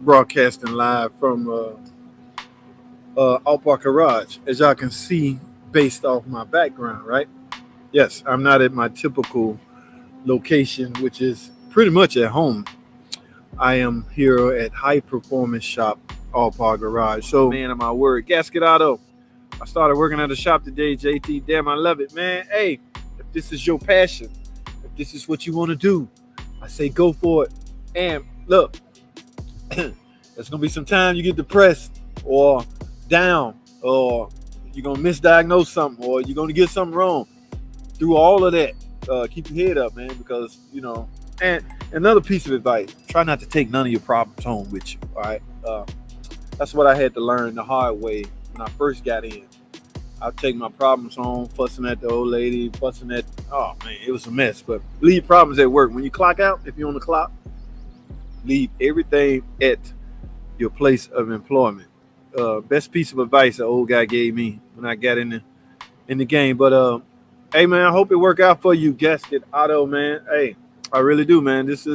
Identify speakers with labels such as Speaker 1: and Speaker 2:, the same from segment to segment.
Speaker 1: broadcasting live from Out Park Garage, as y'all can see based off my background, right? Yes, I'm not at my typical location, which is pretty much at home. I am here at High Performance Shop, All Park Garage. So, man of my word, Gasket Auto. I started working at the shop today, JT. Damn, I love it, man. Hey, if this is your passion, if this is what you want to do, I say go for it. And look, there's gonna be some time you get depressed or down, or you're gonna misdiagnose something, or you're gonna get something wrong. Through all of that, keep your head up, man, because And another piece of advice: try not to take none of your problems home with you. All right, that's what I had to learn the hard way when I first got in. I'd take my problems home, fussing at the old lady, fussing at, oh man, it was a mess. But leave problems at work. When you clock out, if you're on the clock, leave everything at your place of employment. Best piece of advice the old guy gave me when I got in the game. But hey man, I hope it work out for you, Gasket Auto, man. Hey, I really do, man. This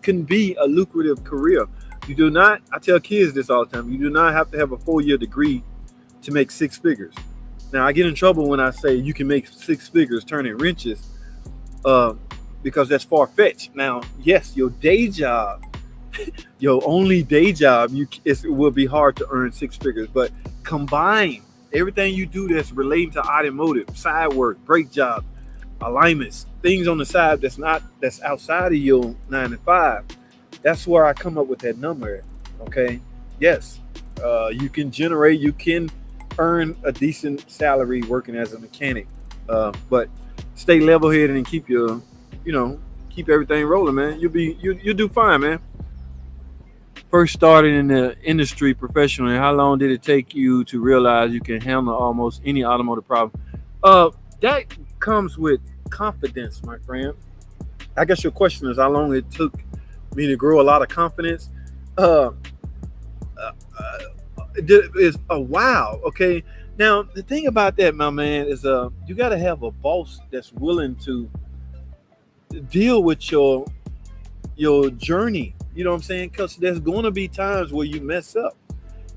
Speaker 1: can be a lucrative career. You do not, I tell kids this all the time, you do not have to have a 4-year degree to make six figures. Now, I get in trouble when I say you can make six figures turning wrenches because that's far-fetched. Now, yes, your day job, your only day job, it will be hard to earn six figures, but combine everything you do that's relating to automotive, side work, brake jobs, alignments, things on the side that's outside of your 9 to 5. That's where I come up with that number. Okay. Yes. You can earn a decent salary working as a mechanic. But stay level headed and keep everything rolling, man. You'll do fine, man. First started in the industry professionally, how long did it take you to realize you can handle almost any automotive problem? That comes with confidence, my friend. I guess your question is how long it took me to grow a lot of confidence. Is a while. Okay. Now the thing about that, my man, is you got to have a boss that's willing to deal with your journey. You know what I'm saying? Because there's going to be times where you mess up.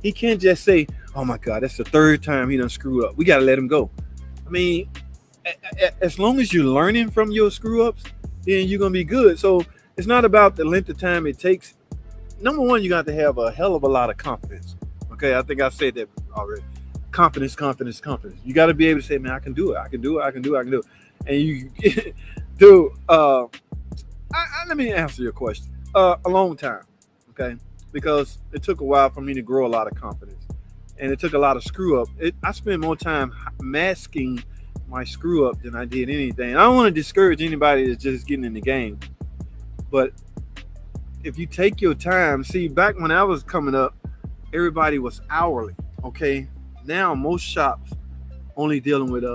Speaker 1: He can't just say, "Oh my God, that's the third time he done screwed up. We got to let him go." I mean, as long as you're learning from your screw ups, then you're gonna be good. So it's not about the length of time it takes. Number one, you got to have a hell of a lot of confidence. Okay, I think I said that already. Confidence. You got to be able to say, "Man, I can do it. I can do it." And you do. Let me answer your question. A long time, okay, because it took a while for me to grow a lot of confidence, and it took a lot of screw up. I spent more time masking my screw up than I did anything. I don't want to discourage anybody that's just getting in the game, but if you take your time, see, back when I was coming up, everybody was hourly. Okay, now most shops only dealing with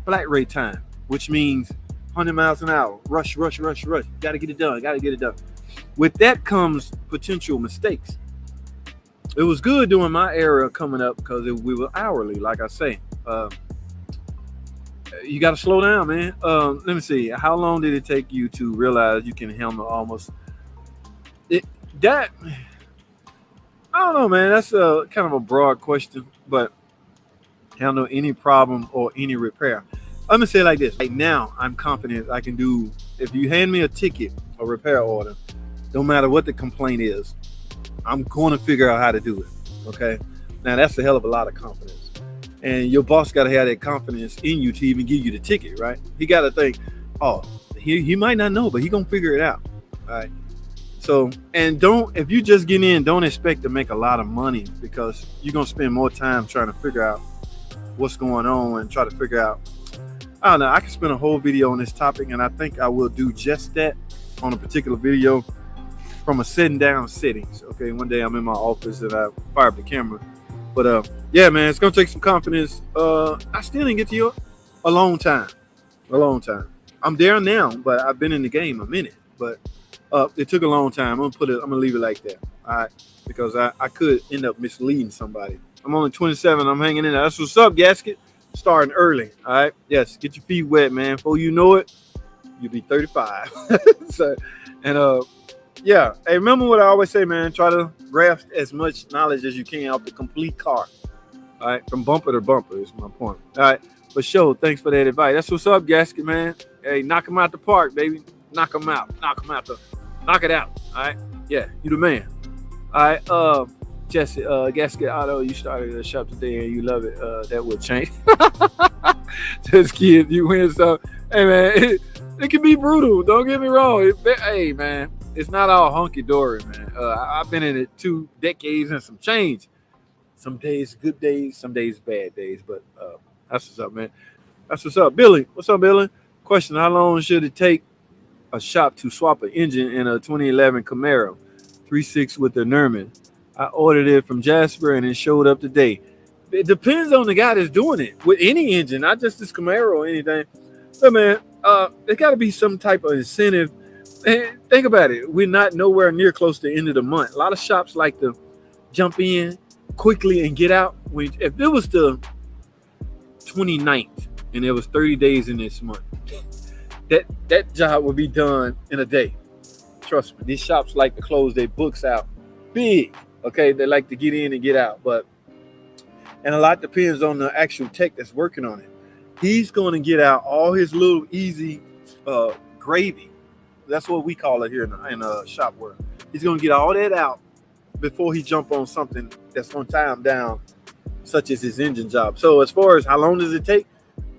Speaker 1: flat rate time, which means 100 miles an hour, rush. Got to get it done. With that comes potential mistakes. It was good during my era coming up because we were hourly, like I say. You got to slow down, man. Let me see. How long did it take you to realize you can handle almost that? I don't know, man. That's a kind of a broad question, but handle any problem or any repair. I'm gonna say it like this. Right now, I'm confident I can do. If you hand me a ticket, a repair order, no matter what the complaint is, I'm going to figure out how to do it. Okay. Now that's a hell of a lot of confidence, and your boss got to have that confidence in you to even give you the ticket, right? He got to think, oh, he might not know, but he gonna figure it out. All right. So, and if you just get in, don't expect to make a lot of money because you're going to spend more time trying to figure out what's going on and try to figure out. I don't know. I can spend a whole video on this topic, and I think I will do just that on a particular video from a sitting down settings. Okay. One day I'm in my office and I fire up the camera, but, yeah, man, it's going to take some confidence. I still didn't get to you a long time. I'm there now, but I've been in the game a minute, but it took a long time. I'm gonna leave it like that. All right, because I could end up misleading somebody. I'm only 27. I'm hanging in there. That's what's up, Gasket. Starting early. All right. Yes. Get your feet wet, man. Before you know it, you'll be 35. So, and Yeah. Hey, remember what I always say, man. Try to grasp as much knowledge as you can off the complete car. All right, from bumper to bumper is my point. All right, for sure. Thanks for that advice. That's what's up, Gasket, man. Hey, knock him out the park, baby. Knock him out. Knock it out. All right. Yeah, you the man. All right. Jesse, Gasket Auto, you started a shop today and you love it. That will change. Just kidding. You win some. Hey, man, it can be brutal. Don't get me wrong. Hey, man, it's not all hunky dory, man. I've been in it 2 decades and some change. Some days good days, some days bad days. But that's what's up, man. That's what's up. Billy, what's up, Billy? Question: how long should it take a shop to swap an engine in a 2011 Camaro 3.6 with the Nerman? I ordered it from Jasper and it showed up today. It depends on the guy that's doing it with any engine, not just this Camaro or anything. But man, there's got to be some type of incentive. And think about it. We're not nowhere near close to the end of the month. A lot of shops like to jump in quickly and get out. If it was the 29th and there was 30 days in this month, that job would be done in a day. Trust me, these shops like to close their books out big. Okay, they like to get in and get out, and a lot depends on the actual tech that's working on it. He's going to get out all his little easy gravy. That's what we call it here in shop work. He's going to get all that out before he jump on something that's going to tie him down, such as his engine job. So as far as how long does it take,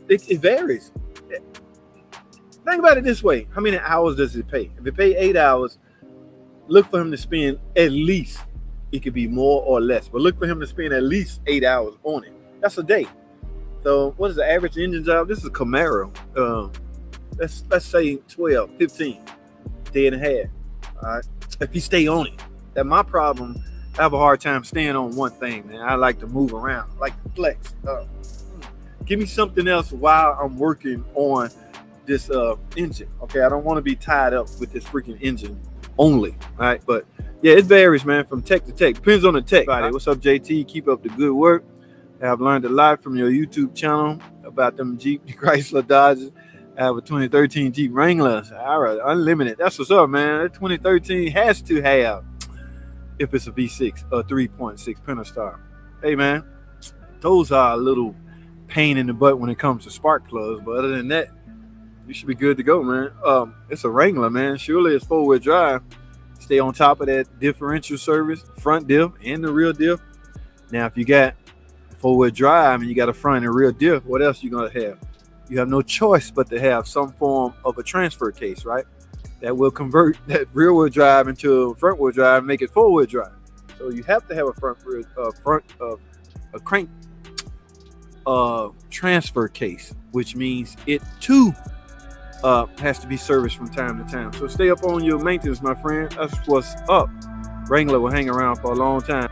Speaker 1: it varies. Think about it this way. How many hours does it pay? If it pay 8 hours, look for him to spend at least, it could be more or less, but look for him to spend at least 8 hours on it. That's a day. So what is the average engine job? This is a Camaro. Let's say 12, 15, day and a half. All right. If you stay on it. That's my problem. I have a hard time staying on one thing, man. I like to move around, I like to flex. Give me something else while I'm working on this engine. Okay, I don't want to be tied up with this freaking engine only. All right, but yeah, it varies, man, from tech to tech. Depends on the tech. What's up, JT? Keep up the good work. I've learned a lot from your YouTube channel about them Jeep Chrysler Dodges. I have a 2013 Jeep Wrangler. All right, unlimited. That's what's up, man. That 2013 has to have, if it's a V6 or 3.6 Pentastar. Hey, man, those are a little pain in the butt when it comes to spark plugs, but other than that, you should be good to go, man. It's a Wrangler, man. Surely it's 4-wheel drive. Stay on top of that differential service, front diff and the rear diff. Now, if you got 4-wheel drive and you got a front and rear diff, what else you gonna have? You have no choice but to have some form of a transfer case, right? That will convert that rear-wheel drive into front-wheel drive and make it 4-wheel drive. So you have to have a crank transfer case, which means it too has to be serviced from time to time. So stay up on your maintenance, my friend. That's what's up. Wrangler will hang around for a long time.